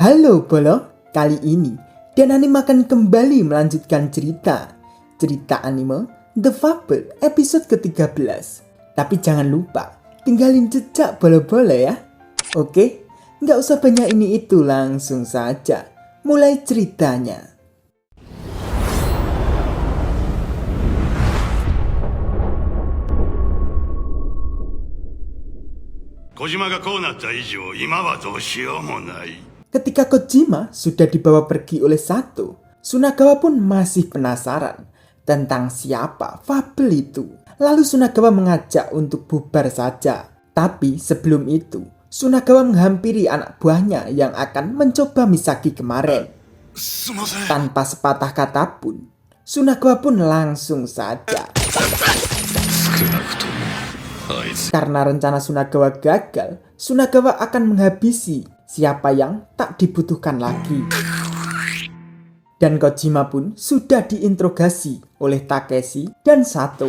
Halo Bolo, kali ini Dan Anime akan kembali melanjutkan cerita anime The Fable episode ke-13. Tapi jangan lupa tinggalin jejak Bolo-Bolo ya. Oke, nggak usah banyak ini itu, langsung saja mulai ceritanya. Ketika Kojima sudah dibawa pergi oleh Sato, Sunagawa pun masih penasaran tentang siapa Fable itu. Lalu Sunagawa mengajak untuk bubar saja. Tapi sebelum itu, Sunagawa menghampiri anak buahnya yang akan mencoba Misaki kemarin. Tanpa sepatah kata pun, Sunagawa pun langsung saja. Karena rencana Sunagawa gagal, Sunagawa akan menghabisi siapa yang tak dibutuhkan lagi. Dan Kojima pun sudah diinterogasi oleh Takeshi dan Sato.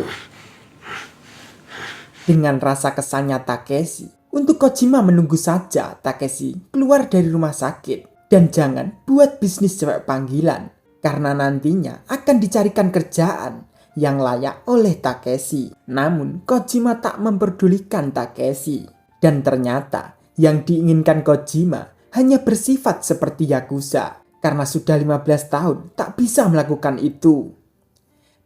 Dengan rasa kesannya Takeshi, untuk Kojima menunggu saja Takeshi keluar dari rumah sakit. Dan jangan buat bisnis cewek panggilan, karena nantinya akan dicarikan kerjaan yang layak oleh Takeshi. Namun Kojima tak memperdulikan Takeshi. Dan ternyata yang diinginkan Kojima hanya bersifat seperti Yakuza, karena sudah 15 tahun tak bisa melakukan itu.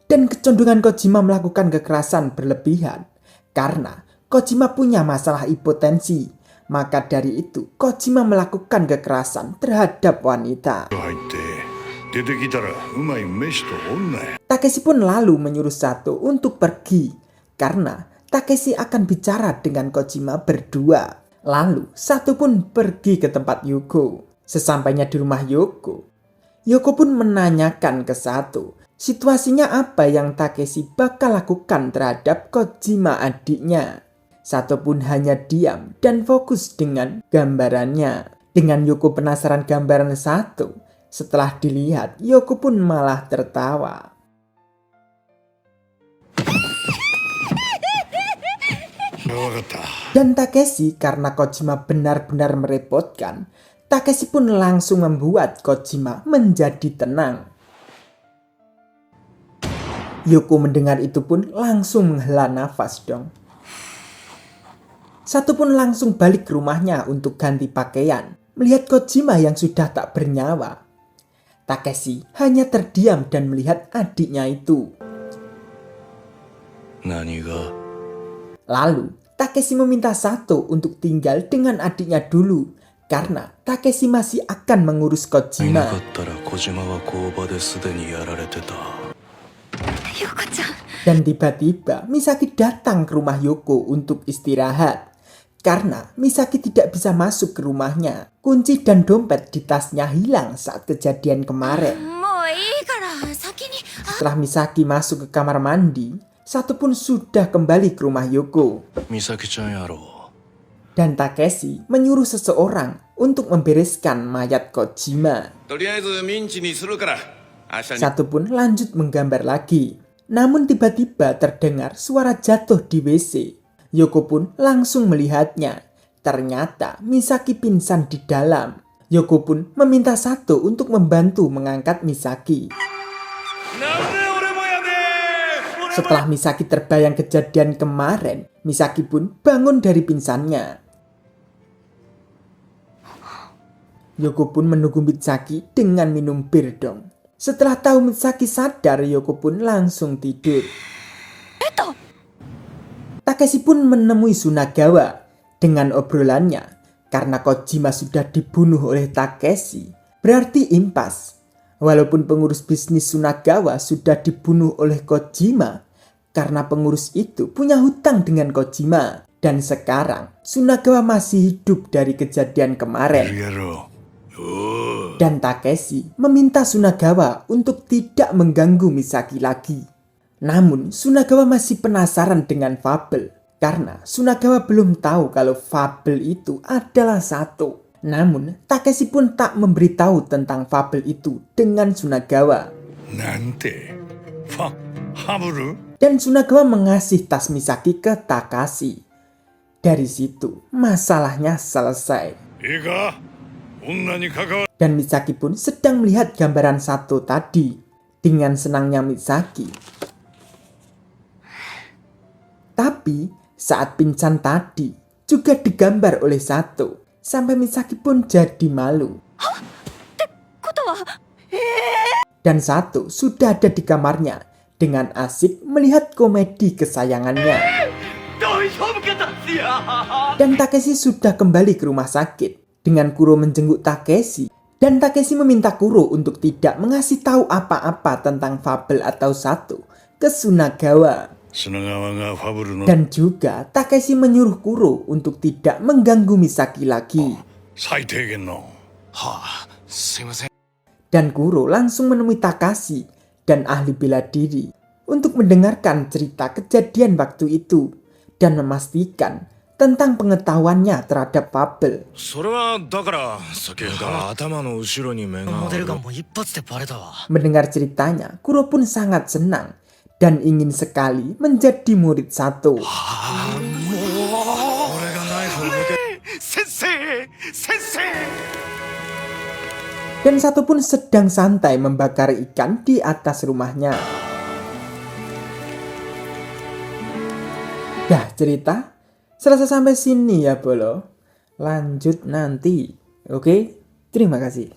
Dan kecondongan Kojima melakukan kekerasan berlebihan, karena Kojima punya masalah impotensi. Maka dari itu Kojima melakukan kekerasan terhadap wanita. Takeshi pun lalu menyuruh Sato untuk pergi, karena Takeshi akan bicara dengan Kojima berdua. Lalu Sato pun pergi ke tempat Yoko. Sesampainya di rumah Yoko, Yoko pun menanyakan ke Sato situasinya apa yang Takeshi bakal lakukan terhadap Kojima adiknya. Sato pun hanya diam dan fokus dengan gambarannya. Dengan Yoko penasaran gambaran Sato, setelah dilihat Yoko pun malah tertawa. Dan Takeshi, karena Kojima benar-benar merepotkan, Takeshi pun langsung membuat Kojima menjadi tenang. Yoko mendengar itu pun langsung menghela nafas dong. Sato pun langsung balik ke rumahnya untuk ganti pakaian, melihat Kojima yang sudah tak bernyawa. Takeshi hanya terdiam dan melihat adiknya itu. Lalu Takeshi meminta Sato untuk tinggal dengan adiknya dulu, karena Takeshi masih akan mengurus Kojima. Dan tiba-tiba Misaki datang ke rumah Yoko untuk istirahat. Karena Misaki tidak bisa masuk ke rumahnya, kunci dan dompet di tasnya hilang saat kejadian kemarin. Setelah Misaki masuk ke kamar mandi, Sato pun sudah kembali ke rumah Yoko. Dan Takeshi menyuruh seseorang untuk membereskan mayat Kojima. Sato pun lanjut menggambar lagi. Namun tiba-tiba terdengar suara jatuh di WC. Yoko pun langsung melihatnya. Ternyata Misaki pingsan di dalam. Yoko pun meminta Sato untuk membantu mengangkat Misaki. Setelah Misaki terbayang kejadian kemarin, Misaki pun bangun dari pingsannya. Yoko pun menunggu Misaki dengan minum bir dong. Setelah tahu Misaki sadar, Yoko pun langsung tidur. Takeshi pun menemui Sunagawa dengan obrolannya. Karena Kojima sudah dibunuh oleh Takeshi, berarti impas. Walaupun pengurus bisnis Sunagawa sudah dibunuh oleh Kojima, karena pengurus itu punya hutang dengan Kojima. Dan sekarang Sunagawa masih hidup dari kejadian kemarin. Dan Takeshi meminta Sunagawa untuk tidak mengganggu Misaki lagi. Namun Sunagawa masih penasaran dengan Fable, karena Sunagawa belum tahu kalau Fable itu adalah Sato. Namun, Takeshi pun tak memberitahu tentang fabel itu dengan Tsunagawa. なんてハブル Dan Tsunagawa mengasih tas Misaki ke Takashi. Dari situ, masalahnya selesai. いいか女に関わ Dan Misaki pun sedang melihat gambaran Sato tadi. Dengan senangnya Misaki. Tapi, saat pingsan tadi, juga digambar oleh Sato. Sampai Misaki pun jadi malu. Dan Sato sudah ada di kamarnya dengan asik melihat komedi kesayangannya. Dan Takeshi sudah kembali ke rumah sakit dengan Kuro menjenguk Takeshi. Dan Takeshi meminta Kuro untuk tidak mengasih tahu apa-apa tentang fabel atau Sato ke Tsunagawa. 砂川がファブルの Dan juga Takeshi menyuruh Kuro untuk tidak mengganggu Misaki lagi. 最低限のはあ、すいません。 Dan Kuro langsung menemui Takashi dan ahli bela diri untuk mendengarkan cerita kejadian waktu itu dan memastikan tentang pengetahuannya terhadap fabel. それはだから先ほど頭の後ろに目がモデルガンも一発でバレたわ。 Mendengar ceritanya, Kuro pun sangat senang dan ingin sekali menjadi murid Sato. 俺がナイフを向け先生先生 Dan Sato pun sedang santai membakar ikan di atas rumahnya. Dah cerita selesai sampai sini ya bolo. Lanjut nanti. Oke, terima kasih.